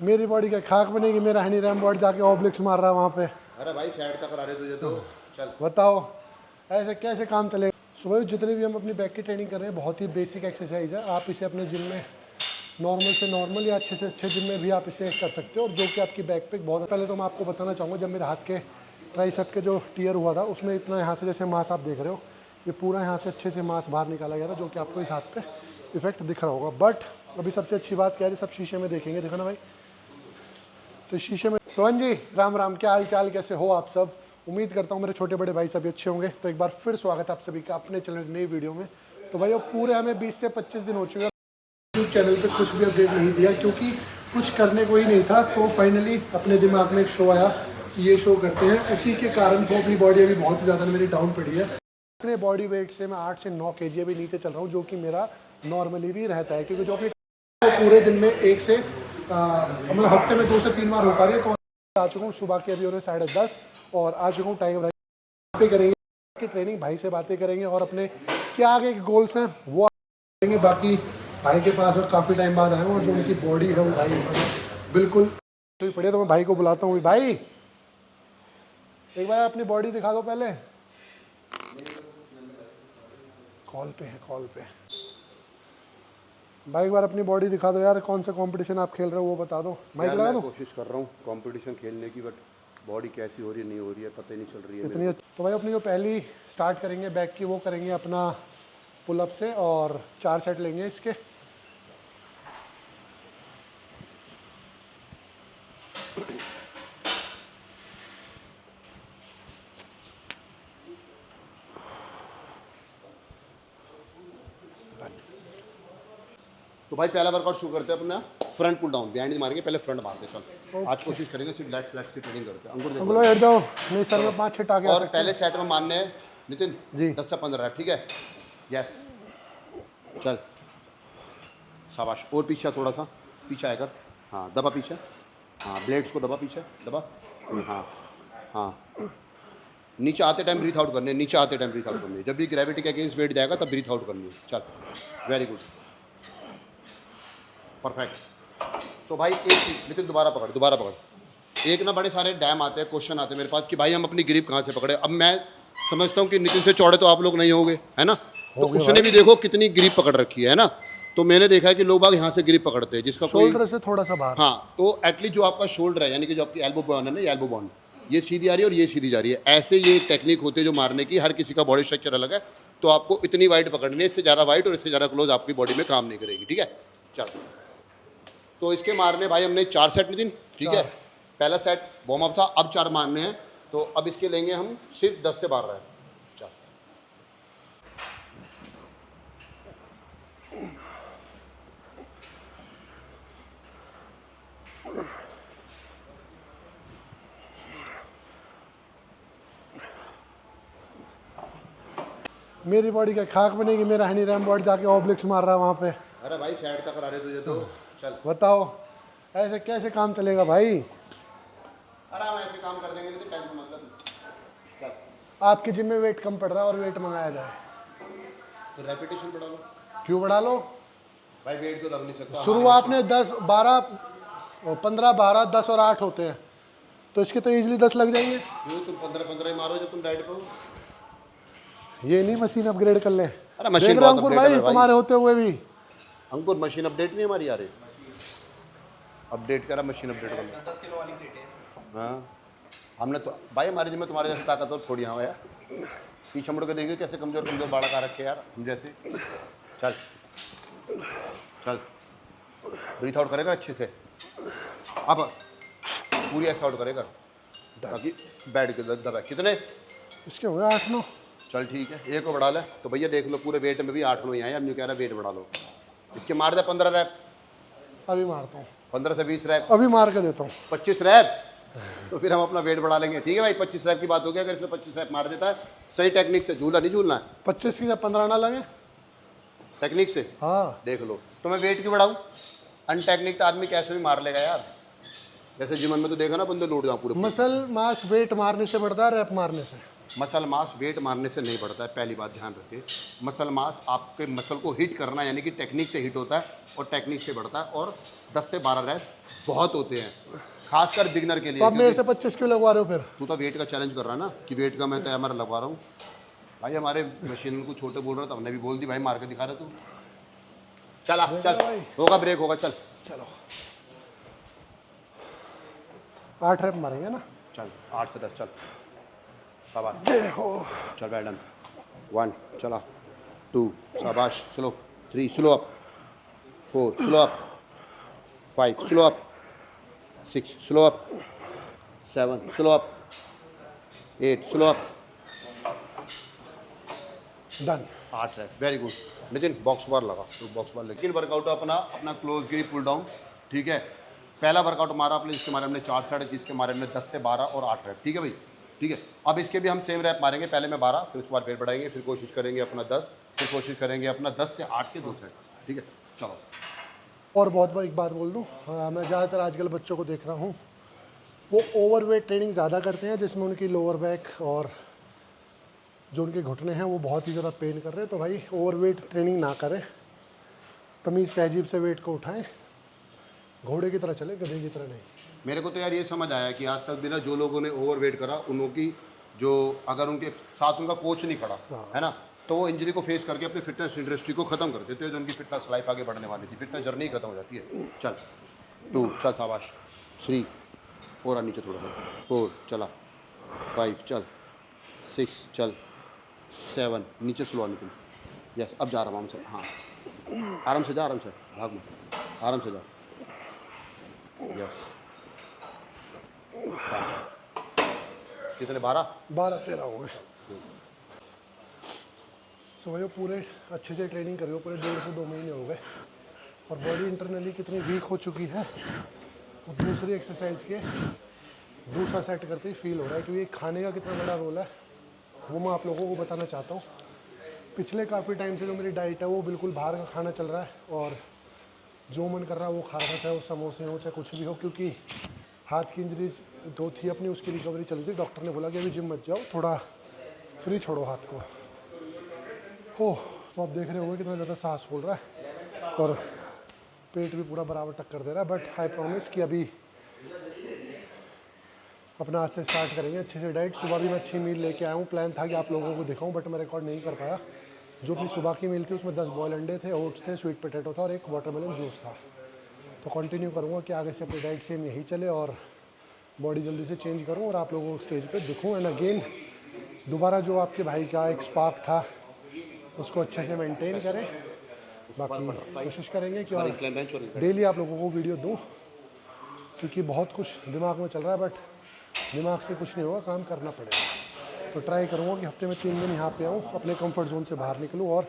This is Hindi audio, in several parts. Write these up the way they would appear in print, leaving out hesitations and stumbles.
मेरी बॉडी का खाक बनेगी, मेरा हनी रैम बॉडी जाके ऑब्लिक्स मार रहा है वहाँ पे। अरे भाई साइड का करा रहे तुझे तो। चल बताओ ऐसे कैसे काम चलेगा। सुबह जितने भी हम अपनी बैक की ट्रेनिंग कर रहे हैं बहुत ही बेसिक एक्सरसाइज है। आप इसे अपने जिम में नॉर्मल से नॉर्मल या अच्छे से अच्छे जिम में भी आप इसे कर सकते हो, और जो कि आपकी बैक पे बहुत। पहले तो मैं आपको बताना चाहूँगा, जब मेरे हाथ के ट्राइसेप के जो टीयर हुआ था उसमें इतना यहाँ से जैसे मांस आप देख रहे हो, ये पूरा यहाँ से अच्छे से मांस बाहर निकाला गया था, जो कि आपको इस हाथ पे इफेक्ट दिख रहा होगा। बट अभी सबसे अच्छी बात क्या है, सब शीशे में देखेंगे, देखो ना भाई, तो शीशे में। सोहन जी राम राम, क्या हाल चाल, कैसे हो आप सब। उम्मीद करता हूँ मेरे छोटे बड़े भाई सभी अच्छे होंगे। तो एक बार फिर स्वागत है आप सभी का अपने चैनल नई वीडियो में। तो भाई अब पूरे हमें 20 से 25 दिन हो चुके हैं यूट्यूब चैनल पे कुछ भी अपडेट नहीं दिया, क्योंकि कुछ करने को ही नहीं था। तो फाइनली अपने दिमाग में एक शो आया कि ये शो करते हैं, उसी के कारण तो अपनी बॉडी अभी बहुत ही ज़्यादा मेरी डाउन पड़ी है। अपने बॉडी वेट से मैं 8 से 9 kg अभी नीचे चल रहा हूँ, जो कि मेरा नॉर्मली भी रहता है, क्योंकि जो अपनी पूरे दिन में एक से मतलब हफ्ते में 2 से 3 बार हो पा रही है। तो आ चुका हूँ सुबह के अभी उन्हें 10:30 और आ चुका हूँ टाइगर भाई पे करेंगे की ट्रेनिंग, भाई से बातें करेंगे और अपने क्या आगे के गोल्स हैं वो करेंगे। बाकी भाई के पास और काफ़ी टाइम बाद आया हूँ, और जो उनकी बॉडी है वो भाई बिल्कुल तो पड़े। तो मैं भाई को बुलाता हूँ, भाई एक बार अपनी बॉडी दिखा दो पहले। कॉल पे है, कॉल पे। भाई एक बार अपनी बॉडी दिखा दो यार, कौन सा कंपटीशन आप खेल रहे हो वो बता दो। माइक लगा दो। कोशिश कर रहा हूँ कंपटीशन खेलने की, बट बॉडी कैसी हो रही है नहीं हो रही है पता ही नहीं चल रही है इतनी। तो भाई अपनी जो पहली स्टार्ट करेंगे बैक की, वो करेंगे अपना पुलअप से, और 4 सेट लेंगे इसके। तो भाई पहला वर्कआउट शुरू करते हैं अपना फ्रंट पुल डाउन, बिहाइंड मारेंगे, पहले फ्रंट मारते हैं। चल आज कोशिश करेंगे सिर्फ लेट्स की ट्रेनिंग करते हैं। अंकुर देखो बैठ जाओ, नहीं सर में 5-6 टाके आ और सकते हैं। पहले सेट में मारने हैं नितिन जी 10 से 15 रैप, ठीक है। यस चल शाबाश, और पीछे थोड़ा सा पीछे आएगा। हाँ दबा पीछे, हाँ ब्लेड्स को दबा पीछे दबा। हाँ हाँ नीचे आते टाइम ब्रीथ आउट करनी है, नीचे आते टाइम ब्रीथ आउट करनी है। जब भी ग्रेविटी के अगेंस्ट वेट जाएगा तब ब्रीथ आउट करनी है। चल वेरी गुड, परफेक्ट। सो भाई एक चीज़ नितिन, दोबारा पकड़। एक ना बड़े सारे डैम आते हैं, क्वेश्चन आते हैं मेरे पास कि भाई हम अपनी ग्रिप कहाँ से पकड़े। अब मैं समझता हूँ कि नितिन से चौड़े तो आप लोग नहीं होंगे, है ना, तो उसने भी देखो कितनी ग्रिप पकड़ रखी है ना। तो मैंने देखा है कि लोग बाग यहाँ से ग्रिप पकड़ते हैं, जिसका कोई शोल्डर से थोड़ा सा बाहर। हाँ, तो एटलीस्ट जो आपका शोल्डर है, यानी कि जो आपकी एल्बो बॉन्ड है ना, एल्बो बॉन्ड ये सीधी आ रही है और ये सीधी जा रही है। ऐसे ये टेक्निक होती है जो मारने की, हर किसी का बॉडी स्ट्रक्चर अलग है। तो आपको इतनी वाइड पकड़नी है, इससे ज़्यादा वाइड और इससे ज़्यादा क्लोज आपकी बॉडी में काम नहीं करेगी, ठीक है। चलो तो इसके मारने भाई हमने 4 सेट नितिन, ठीक है। पहला सेट वार्म अप था, अब 4 मारने हैं। तो अब इसके लेंगे हम सिर्फ 10 से 12 रैप। चल मेरी बॉडी का खाक बनेगी, मेरा हनी रैम बॉडी जाके ऑब्लिक्स मार रहा है वहाँ पे। अरे भाई साइड का करा रहे तुझे तो। चल बताओ ऐसे कैसे काम चलेगा भाई। आराम ऐसे काम कर देंगे, नहीं टेंशन मत ले। चल आपके जिम में वेट कम पड़ रहा है और वेट मंगाया जाए तो रेपिटेशन बढ़ा लो। क्यों बढ़ा लो भाई वेट तो लग नहीं सकता। शुरुआत में 10 12 15 12 10 और 8 होते हैं, तो इसके तो इजीली 10 लग जाएंगे। क्यों तुम 15 ही मारो जब तुम डाइट पे हो। ये नहीं मशीन अपग्रेड कर ले। अरे मशीन देख रहे हो बहुत अंकुर अपडेट है भाई, तुम्हारे होते हुए भी। अंकुर मशीन अपडेट नहीं हमारी आ रही, अपडेट करा मशीन अपडेट कर लो। 10 किलो वाली प्लेट है। हाँ हमने तो भाई हमारे जिम में तुम्हारे जैसे ताकतवर थोड़ी यहाँ यार। पीछे मुड़ के देखिए कैसे कमजोर कमजोर बाड़ा का रखे यार हम जैसे। चल चल ब्रीथ आउट करेगा अच्छे से, अब पूरी ऐसा आउट करेगा ताकि बैठ के दबा। कितने इसके हो गए 8-9। चल ठीक है, एक को बढ़ा ले। तो भैया देख लो पूरे वेट में भी 8 9 ही आए। हम जो कह रहे हैं वेट बढ़ा लो। इसके मार दे 15 रैप, अभी मारता हूँ, 15 से 20 रैप, अभी मार के देता हूँ 25 रैप। तो फिर हम अपना वेट बढ़ा लेंगे, ठीक है भाई। 25 रैप की बात हो गई। अगर इसमें 25 रैप मार देता है सही टेक्निक से, झूला नहीं झूलना है, 25 की जब 15 ना लगे। टेक्निक से हाँ देख लो। तो मैं वेट क्यों बढ़ाऊँ, अनटेक्निक तो आदमी कैसे भी मार लेगा यार। जैसे जिम में तो देखा ना बंदे लौट जाऊँ पूरे। मसल मास वेट मारने से बढ़ता है, रैप मारने से। मसल मास वेट मारने से नहीं बढ़ता है, पहली बात ध्यान रखिए। मसल मास आपके मसल को हिट करना यानी कि टेक्निक से हिट होता है और टेक्निक से बढ़ता है। और 10 से 12 रैप बहुत होते हैं, खासकर बिगनर के तो लिए। आप मेरे से 25 किलो लगवा रहे हो फिर? तू तो वेट का चैलेंज कर रहा है ना कि वेट का मैं तैयार लगवा रहा हूँ भाई। हमारे मशीन को छोटे बोल रहा था, हमने भी बोल दी भाई, मार के दिखा रहा तू। चल आ, चल भाई। होगा ब्रेक होगा, चल चलो 8 रैप मारेंगे ना? चल 8 से 10 चल, शाबाश, जय हो। चल वेल डन। 1 चला, 2 शाबाश, slow, 3 slow up, 4 slow up, 5 slow up, 6 slow up, 7 slow up, 8 slow up, done. 8 rep, very good. Nitin box बार लगा, तो बॉक्स बार लेकिन वर्कआउट अपना अपना क्लोज गिरी पुल डाउन, ठीक है। पहला वर्कआउट मारा आपने, जिसके मारे हमने 4 सेट, जिसके मारे हमने 10 से 12 और 8 रैप, ठीक है भाई, ठीक है। अब इसके भी हम सेम रैप मारेंगे, पहले में 12, फिर उसके बाद वेट बढ़ाएंगे, फिर कोशिश करेंगे अपना 10, फिर कोशिश करेंगे अपना 10 से 8 के 2 सेट, ठीक है। चलो और बहुत बार एक बात बोल दूँ, मैं ज़्यादातर आजकल बच्चों को देख रहा हूँ, वो ओवरवेट ट्रेनिंग ज़्यादा करते हैं, जिसमें उनकी लोअर बैक और जो उनके घुटने हैं वो बहुत ही ज़्यादा पेन कर रहे हैं। तो भाई ओवरवेट ट्रेनिंग ना करें, तमीज़ तहजीब से वेट को उठाएं, घोड़े की तरह चले, गधे की तरह नहीं। मेरे को तो यार ये समझ आया कि आज तक भी ना जो लोगों ने ओवरवेट करा, उनकी जो अगर उनके साथ उनका कोच नहीं खड़ा है ना, तो वो इंजरी को फेस करके अपनी फिटनेस इंडस्ट्री को खत्म कर देते हैं, जो उनकी फिटनेस लाइफ आगे बढ़ने वाली थी, फिटनेस जर्नी खत्म हो जाती है। चल 2 चल शाबाश, 3 और नीचे थोड़ा सा, 4 चला, 5 चल, 6 चल, 7 नीचे स्लो निकल, यस अब जा आराम से, हाँ आराम से जा, आराम से भाग में, आराम से जा, यस। कितने 12-13 हो गए। सो भाई पूरे अच्छे से ट्रेनिंग करी हो, पूरे 1.5 से 2 महीने हो गए, और बॉडी इंटरनली कितनी वीक हो चुकी है वो दूसरी एक्सरसाइज के दूसरा सेट करते ही फील हो रहा है। क्योंकि खाने का कितना बड़ा रोल है वो मैं आप लोगों को बताना चाहता हूँ। पिछले काफ़ी टाइम से जो मेरी डाइट है वो बिल्कुल बाहर का खाना चल रहा है, और जो मन कर रहा है वो खा रहा था, चाहे वो समोसे हो चाहे कुछ भी हो। क्योंकि हाथ की इंजरीज 2 थी अपनी, उसकी रिकवरी चल रही थी। डॉक्टर ने बोला कि अभी जिम मत जाओ, थोड़ा फ्री छोड़ो हाथ को। हो तो आप देख रहे होंगे कितना ज़्यादा सांस फूल रहा है, और पेट भी पूरा बराबर टक्कर दे रहा है। बट आई प्रॉमिस कि अभी अपना आज से स्टार्ट करेंगे अच्छे से डाइट। सुबह भी मैं अच्छी मील लेके आया हूँ, प्लान था कि आप लोगों को दिखाऊँ, बट मैं रिकॉर्ड नहीं कर पाया। जो अपनी सुबह की मील थी उसमें 10 बॉयल अंडे थे, ओट्स थे, स्वीट पोटैटो था और एक वाटरमेलन जूस था। तो कंटिन्यू करूँगा कि आगे से अपनी डाइट सेम यही चले, और बॉडी जल्दी से चेंज करूँ और आप लोगों को स्टेज पे दिखूँ। एंड अगेन दोबारा जो आपके भाई का एक स्पार्क था उसको अच्छे से मेंटेन करें। बाकी कोशिश करेंगे कि और डेली आप लोगों को वीडियो दूँ, क्योंकि बहुत कुछ दिमाग में चल रहा है, बट दिमाग से कुछ नहीं होगा, काम करना पड़ेगा। तो ट्राई करूँगा कि हफ्ते में 3 दिन यहाँ पे आऊँ, अपने कंफर्ट जोन से बाहर निकलूँ और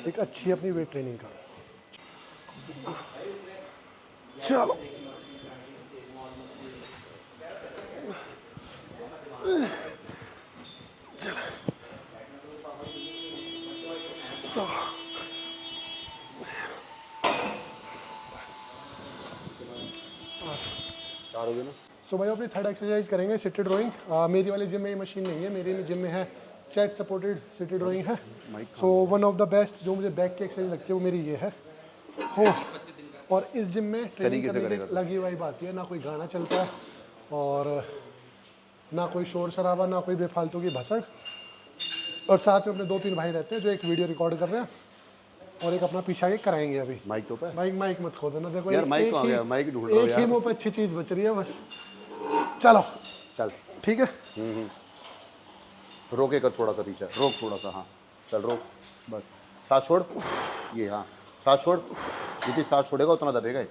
एक अच्छी अपनी वेट ट्रेनिंग करूँ। चलो चार हो गए ना। सो भाई अपनी थर्ड एक्सरसाइज करेंगे सिटेड रोइंग। मेरी वाली जिम में ये मशीन नहीं है, मेरी जिम में है चैट सपोर्टेड सिटेड रोइंग है। So one of the best जो मुझे बैक की एक्सरसाइज लगती है वो मेरी ये है। हो और इस जिम में ट्रेनिंग करने की लगी हुई बात है, ना कोई गाना चलता है और ना कोई शोर शराबा, ना कोई बेफालतू की भसड़। और साथ में अपने 2-3 भाई रहते हैं जो एक वीडियो रिकॉर्ड कर रहे हैं और एक अपना पीछा के कराएंगे। अभी माइक तो पे माइक मत खो देना, देखो यार, माइक कहाँ गया? माइक ढूंढ रहा हूँ एक ही यार। मुंह पे अच्छी चीज़ बच रही है बस। चलो चल ठीक है। रोके कर थोड़ा सा पीछे, रोक थोड़ा सा, हाँ चल रोक, बस सांस छोड़, ये हाँ सांस छोड़, जितनी सांस छोड़ेगा उतना दबेगा ये।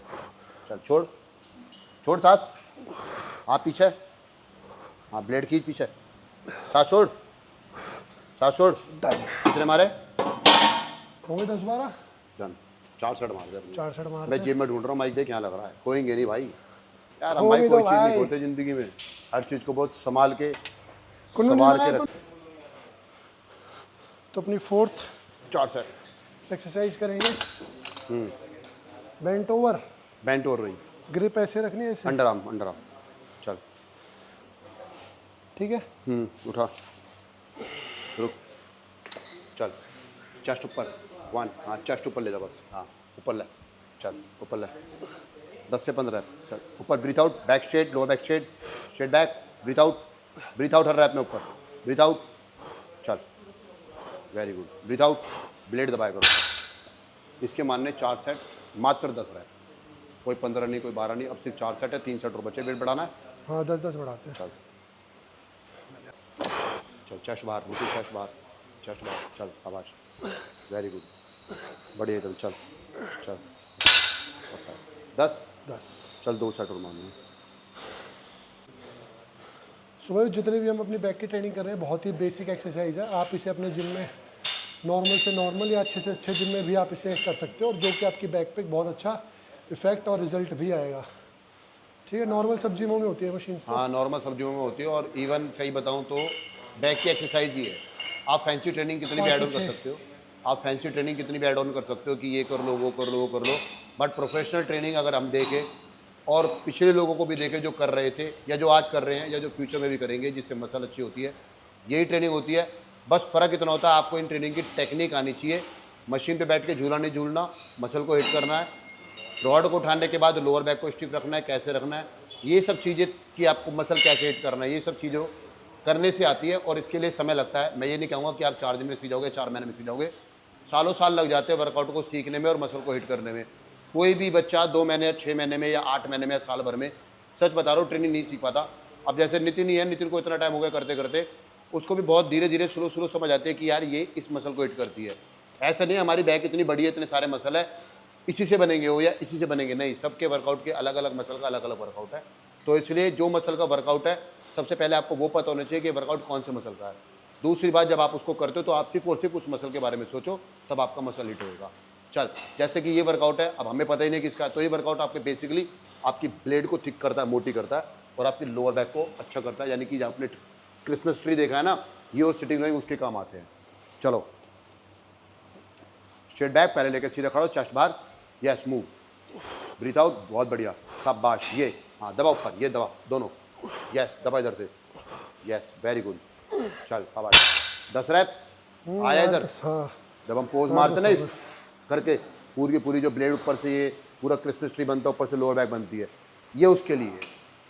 चल छोड़, छोड़ सांस, हाँ पीछे, हाँ ब्लेड खींच पीछे, सांस छोड़, सांस छोड़। कितने मारे होंगे 10-12 डन। 4 सेट मार दे। 4 सेट मार मैं जिम में ढूंढ रहा हूँ माइक, देख यहाँ लग रहा है, खोएंगे नहीं भाई यार, हम खो भाई भी कोई दो चीज़ नहीं भाई। खोते ज़िंदगी में, हर चीज़ को बहुत संभाल के कुन्नू नहीं संभाल के लगाया रख। तो अपनी 4th 4 सेट एक्सरसाइज करेंगे बेंट ओवर, बेंट और रही, ग्रिप ऐसे रखनी है ऐसे, अंडर आर्म चल ठीक है। उठा, रुक, चल चेस्ट ऊपर, 1 हाँ चेस्ट ऊपर ले जा बस, हाँ ऊपर ले, चल ऊपर ले, 10 से 15 सर ऊपर breathe out, back straight, lower back straight, straight back, breathe out हर रैप में ऊपर, ब्रीथ आउट, चल, very good, breathe out, blade दबाया करो। इसके मानने 4 सेट, मात्र 10 रैप, कोई 15 नहीं, कोई 12 नहीं, अब सिर्फ 4 सेट है, 3 सेट और बचे, वेट बढ़ाना है। हाँ 10-10 बढ़ाते हैं। चल चल, चेस्ट बाहर, बिल्कुल चेस्ट बाहर, चल, शाबाश, वेरी गुड, बढ़िया एकदम, चल चल, 10 चल, 2 सेट और मारना। सुबह जितने भी हम अपनी बैक की ट्रेनिंग कर रहे हैं बहुत ही बेसिक एक्सरसाइज है। आप इसे अपने जिम में नॉर्मल से नॉर्मल या अच्छे से अच्छे जिम में भी आप इसे कर सकते हो, और जो कि आपकी बैक पे बहुत अच्छा इफेक्ट और रिजल्ट भी आएगा। ठीक है, नॉर्मल सब जिमों में होती है मशीन। हाँ, नॉर्मल सब्जियों में होती है, और इवन सही बताऊँ तो बैक की एक्सरसाइज ही है। आप फैंसी ट्रेनिंग कितनी भी ऐड ऑन कर सकते हो, आप फैंसी ट्रेनिंग कितनी भी ऐड ऑन कर सकते हो कि ये कर लो, वो कर लो, वो कर लो, बट प्रोफेशनल ट्रेनिंग अगर हम देखें और पिछले लोगों को भी देखें जो कर रहे थे या जो आज कर रहे हैं या जो फ्यूचर में भी करेंगे, जिससे मसल अच्छी होती है, यही ट्रेनिंग होती है। बस फ़र्क इतना होता है, आपको इन ट्रेनिंग की टेक्निक आनी चाहिए। मशीन पे बैठ के झूला नहीं झूलना, मसल को हिट करना है, रॉड को उठाने के बाद लोअर बैक को स्टिफ रखना है, कैसे रखना है, ये सब चीज़ें कि आपको मसल कैसे हिट करना है, ये सब चीज़ों करने से आती है, और इसके लिए समय लगता है। मैं ये नहीं कहूँगा कि आप 4 दिन में सीख जाओगे, 4 महीने में सीख जाओगे, सालों साल लग जाते हैं वर्कआउट को सीखने में और मसल को हिट करने में। कोई भी बच्चा 2 महीने, 6 महीने में या 8 महीने में या साल भर में, सच बता रहा हूँ, ट्रेनिंग नहीं सीख पाता। अब जैसे नितिन ही है, नितिन को इतना टाइम हो गया करते करते, उसको भी बहुत धीरे धीरे स्लो समझ आती है कि यार ये इस मसल को हिट करती है। ऐसा नहीं हमारी बैक इतनी बड़ी है, इतने सारे मसल है, इसी से बनेंगे हो या इसी से बनेंगे, नहीं, सबके वर्कआउट के अलग अलग मसल का अलग अलग वर्कआउट है। तो इसलिए जो मसल का वर्कआउट है, सबसे पहले आपको वो पता होना चाहिए कि वर्कआउट कौन से मसल का है। दूसरी बात, जब आप उसको करते हो तो आप सिर्फ और सिर्फ उस मसल के बारे में सोचो, तब आपका मसल हिट होगा। चल, जैसे कि ये वर्कआउट है, अब हमें पता ही नहीं किसका, तो ये वर्कआउट आपके बेसिकली आपकी ब्लेड को थिक करता है, मोटी करता है, और आपकी लोअर बैक को अच्छा करता है। यानी कि आपने क्रिसमस ट्री देखा है ना, ये और सिटिंग लाइन उसके काम आते हैं। चलो, स्ट्रेट बैक, पहले लेकर सीधा खड़ो, चेस्ट बाहर, यस, मूव, ब्रीथ आउट, बहुत बढ़िया, शाबाश, ये, हाँ, दबा ऊपर, ये दबा दोनों, यस, दबा इधर से, यस, वेरी गुड, चल, शाबाश, 10 रैप, आया इधर। हाँ जब हम पोज मारते ना इस करके, पूरी की पूरी जो ब्लेड ऊपर से ये पूरा क्रिसमस ट्री बनता है, ऊपर से लोअर बैक बनती है, ये उसके लिए है।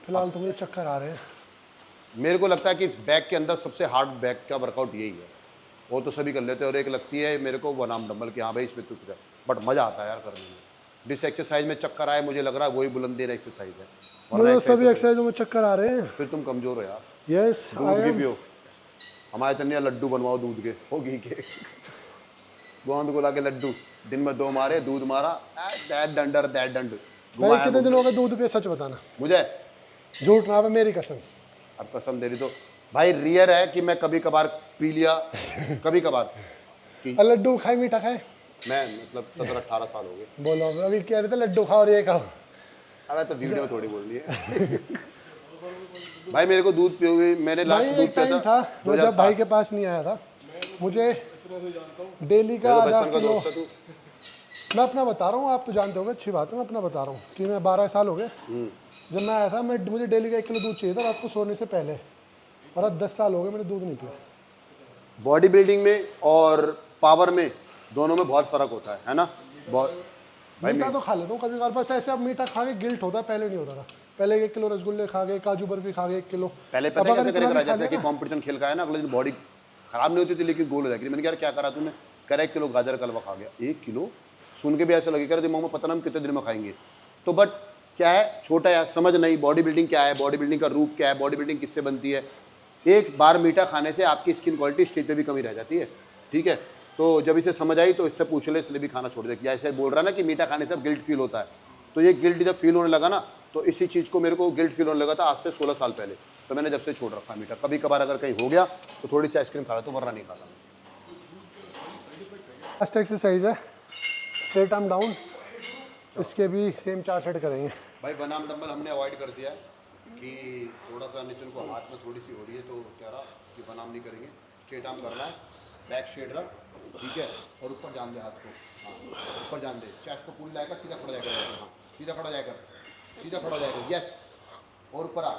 फिलहाल तो मुझे चक्कर आ रहे हैं। मेरे को लगता है कि बैक के अंदर सबसे हार्ड बैक का वर्कआउट यही है, वो तो सभी कर लेते हैं, और एक लगती है मेरे को वन आर्म डंबल कि हाँ भाई इसमें तुझ, बट मज़ा आता है यार करने में। जिस एक्सरसाइज में चक्कर आए, मुझे लग रहा है वही बुलंदी एक्सरसाइज है, मुझे वरना सभी एक्सरसाइजों में चक्कर आ रहे हैं। फिर तुम कमज़ोर हो यार। यस, दूध भी पियो, हमारे तनिया लड्डू बनवाओ दूध के, हो घी के, गोंद को ला के लड्डू, दिन में 2 मारे, दूध मारा, दैट डंडर दैट डंड भाई घुमाया। कितने दिन हो गए दूध पे, सच बताना, मुझे झूठ ना, मेरी कसम। अब कसम दे रही तो भाई, रियर है कि मैं कभी कभार पी लिया, कभी कभार कि लड्डू खाए, मीठा खाए, मैं मतलब 17-18 साल हो गए। बोलो, अभी कह रहे थे लड्डू खाओ और ये खाओ। अबे तो वीडियो थोड़ी बोल रही है। भाई मेरे को दूध पियोगे, मैंने भाई लास्ट दूध एक पिया टाइम था, मैं जब भाई के पास नहीं आया था, मुझे डेली का आधा बचपन का किलो, दोस्त है तू। मैं अपना बता रहा हूँ, आप तो जानते होगे, अच्छी बात है, मैं अपना बता रहा हूँ कि मैं 12 साल हो गए जब मैं आया था, मुझे डेली का 1 किलो दूध चाहिए था रात को सोने से पहले, और अब 10 साल हो गए मैंने दूध नहीं पिया। बॉडी बिल्डिंग में और पावर में दोनों में बहुत फर्क होता है ना। बहुत मीठा तो खा लेता हूँ कभी कभार, बस ऐसे अब मीठा खा के गिल्ट होता है, पहले नहीं होता था। पहले 1 किलो रसगुल्ले खा गए, काजू बर्फी खा गए 1 किलो। पहले अब पता है अगर कैसे इतना करेगा, भी खा जैसे कि लिया ना, कंपटीशन खेल का है ना, अगले दिन बॉडी खराब नहीं होती थी लेकिन गोल हो जाती थी। मैंने कहा यार क्या करा तूने, कह रहा 1 किलो गाजर का हलवा खा गया। 1 किलो सुन के भी ऐसा लगे, कह रहे दिमाग में पता ना हम कितने दिन में खाएंगे। तो बट क्या है, छोटा है, समझ नहीं बॉडी बिल्डिंग क्या है, बॉडी बिल्डिंग का रूप क्या है, बॉडी बिल्डिंग किससे बनती है। एक बार मीठा खाने से आपकी स्किन क्वालिटी स्टेज पे भी कमी रह जाती है, ठीक है। तो जब इसे समझ आई तो इससे पूछ ले, इसलिए भी खाना छोड़ दे। या ऐसे बोल रहा ना कि मीठा खाने से गिल्ट फील होता है, तो ये गिल्ट जब फील होने लगा ना, तो इसी चीज़ को मेरे को गिल्ट फील होने लगा था आज से 16 साल पहले। तो मैंने जब से छोड़ रखा मीठा, कभी कभार अगर कहीं हो गया तो थोड़ी सी आइसक्रीम खा लेता हूँ, वरना नहीं खाता। लास्ट एक्सरसाइज है स्ट्रेट आर्म डाउन, इसके भी सेम 4 सेट करेंगे। भाई वन आर्म डंबल हमने अवॉइड कर दिया है कि थोड़ा सा नितिन को हाथ में थोड़ी सी हो रही है, तो कह रहा कि वन आर्म नहीं करेंगे, स्ट्रेट आर्म करना है, बैक स्ट्रेट रख, ठीक है, और ऊपर जान दे हाथ को, हाँ ऊपर जान दे, चेस्ट को पूरी लाएगा, सीधा खड़ा जाएगा, हाँ सीधा खड़ा जाएगा, सीधा खड़ा जाएगा, यस, और ऊपर आ,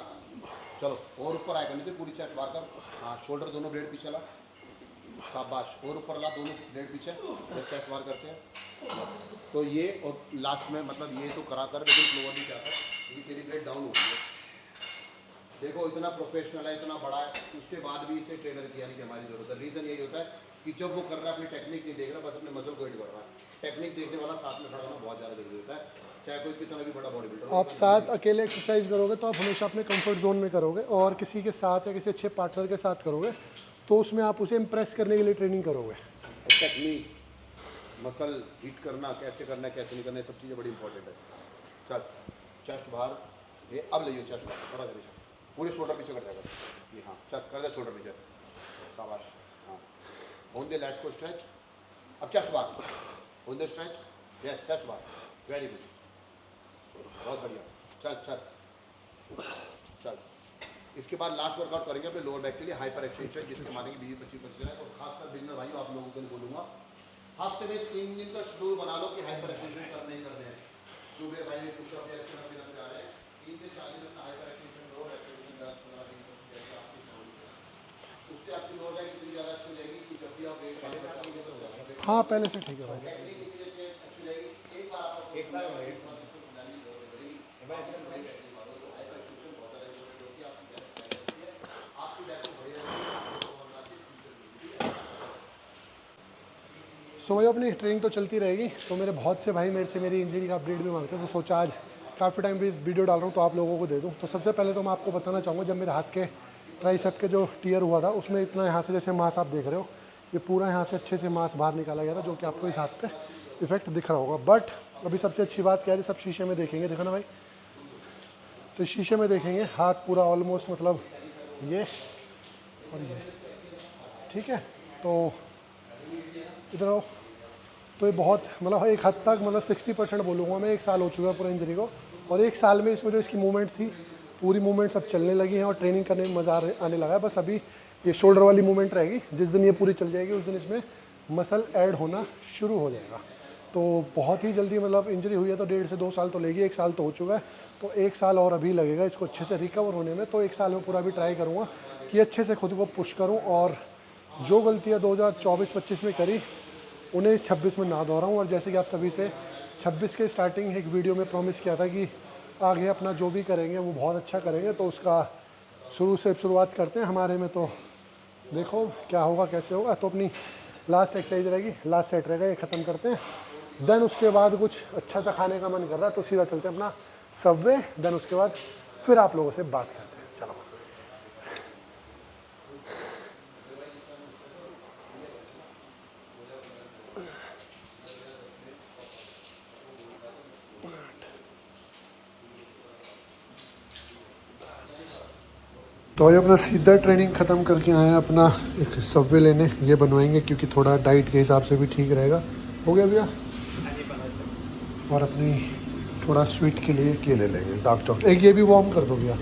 चलो और ऊपर आएगा, नितिन पूरी चेस्ट बाहर कर, हाँ शोल्डर दोनों ब्लेड पीछे ला, शाबाश, और ऊपर ला, दोनों ब्लेड पीछे, और चेस्ट बार करते हैं। तो ये और लास्ट में मतलब ये तो करा कर, लेकिन फ्लोर नहीं चाहता क्योंकि तेरी ब्लेड डाउन हो गई है। देखो इतना प्रोफेशनल है, इतना बड़ा है, उसके बाद भी इसे ट्रेनर की यानी कि हमारी जरूरत है। रीज़न यही होता है कि जब वो कर रहा है अपनी टेक्निक नहीं देख रहा, बस अपने मसल को हिट कर रहा है। टेक्निक देखने वाला साथ में खड़ा होना बहुत ज़्यादा जरूरी होता है, चाहे कोई कितना भी बड़ा बॉडी बिल्डर। आप साथ अकेले एक्सरसाइज करोगे तो आप हमेशा अपने कंफर्ट जोन में करोगे, और किसी के साथ या किसी अच्छे पार्टनर के साथ करोगे तो उसमें आप उसे इम्प्रेस करने के लिए ट्रेनिंग करोगे। टेक्निक, मसल हिट करना, कैसे करना है कैसे नहीं करना है, सब चीज़ें बड़ी इंपॉर्टेंट है। चल, चेस्ट बाहर, ये अब ले चेस्ट बाहर, थोड़ा पीछे, पूरे शोल्डर पीछे कर जाएगा ये। हाँ चल, कर दे शोल्डर पीछे, शाबाश। हाँ, होन दे लेट्स को स्ट्रेच। अब चेस्ट बाहर, होन दे स्ट्रेच, यस चेस्ट बाहर, वेरी गुड, बहुत बढ़िया। चल चल चल। इसके बाद लास्ट वर्कआउट करेंगे अपने लोअर बैक के लिए, हाइपर एक्सटेंशन, जिसके माने कि 20-25% है। और खासकर बिगिनर भाइयों आप लोगों के लिए बोलूँगा, हफ्ते में 3 दिन का शेड्यूल बना लो कि हाइपर एक्सटेंशन करने ही करने हैं। जो मेरे भाई पुशअप या एक्शन अभी जा रहे हैं, 3 से 4 दिन अपना हाइपर एक्सटेंशन करो, एक्सटेंशन 10-15 दिन जैसे आपकी सहूलियत है। उससे आपकी लोअर बैक इतनी ज़्यादा अच्छी हो जाएगी कि जब भी आप वेट बढ़ाने का हो जाएगा। हाँ पहले से ठीक है भाई। टेक्निक इतनी अच्छी हो जाएगी, एक बार आपको एक बार सो भाई अपनी ट्रेनिंग तो चलती रहेगी। तो मेरे बहुत से भाई मेरे से मेरी इंजरी का अपडेट भी मांगते हैं, तो सोचा आज काफ़ी टाइम भी वीडियो डाल रहा हूँ तो आप लोगों को दे दूँ। तो सबसे पहले तो मैं आपको बताना चाहूँगा, जब मेरे हाथ के ट्राइसेप के जो टीयर हुआ था उसमें इतना यहाँ से जैसे मांस आप देख रहे हो, ये पूरा यहाँ से अच्छे से मांस बाहर निकाला गया था, जो कि आपको इस हाथ पे इफेक्ट दिख रहा होगा। बट अभी सबसे अच्छी बात क्या है, सब शीशे में देखेंगे, देखो ना भाई, तो शीशे में देखेंगे हाथ पूरा ऑलमोस्ट मतलब ये और ये, ठीक है। तो इधर आओ, तो ये बहुत मतलब एक हद तक मतलब 60% बोलूँगा मैं, 1 साल हो चुका है पूरा इंजरी को, और 1 साल में इसमें जो इसकी मूवमेंट थी पूरी मूवमेंट सब चलने लगी हैं और ट्रेनिंग करने में मज़ा आने लगा है। बस अभी ये शोल्डर वाली मूवमेंट रहेगी, जिस दिन ये पूरी चल जाएगी उस दिन इसमें मसल ऐड होना शुरू हो जाएगा। तो बहुत ही जल्दी मतलब इंजरी हुई है तो 1.5 से 2 साल तो लेगी, 1 साल तो हो चुका है, तो 1 साल और अभी लगेगा इसको अच्छे से रिकवर होने में। तो 1 साल में पूरा भी ट्राई करूँगा कि अच्छे से खुद को पुश करूँ, और जो गलतियाँ 2024-25 में करी उन्हें इस 26 में ना दोहराऊँ। और जैसे कि आप सभी से 26 के स्टार्टिंग एक वीडियो में प्रॉमिस किया था कि आगे अपना जो भी करेंगे वो बहुत अच्छा करेंगे, तो उसका शुरू से शुरुआत करते हैं। हमारे में तो देखो क्या होगा कैसे होगा। तो अपनी लास्ट एक्सरसाइज रहेगी, लास्ट सेट रहेगा, ये ख़त्म करते हैं। देन उसके बाद कुछ अच्छा सा खाने का मन कर रहा है तो सीधा चलते हैं अपना सबवे। देन उसके बाद फिर आप लोगों से बात करते हैं, चलो। तो भाई अपना सीधा ट्रेनिंग ख़त्म करके आए हैं अपना एक सबवे लेने, ये बनवाएंगे क्योंकि थोड़ा डाइट के हिसाब से भी ठीक रहेगा। हो गया भैया? और अपनी थोड़ा स्वीट के लिए ये ले लेंगे डार्क चॉकलेट, एक ये भी वार्म कर दो भैया।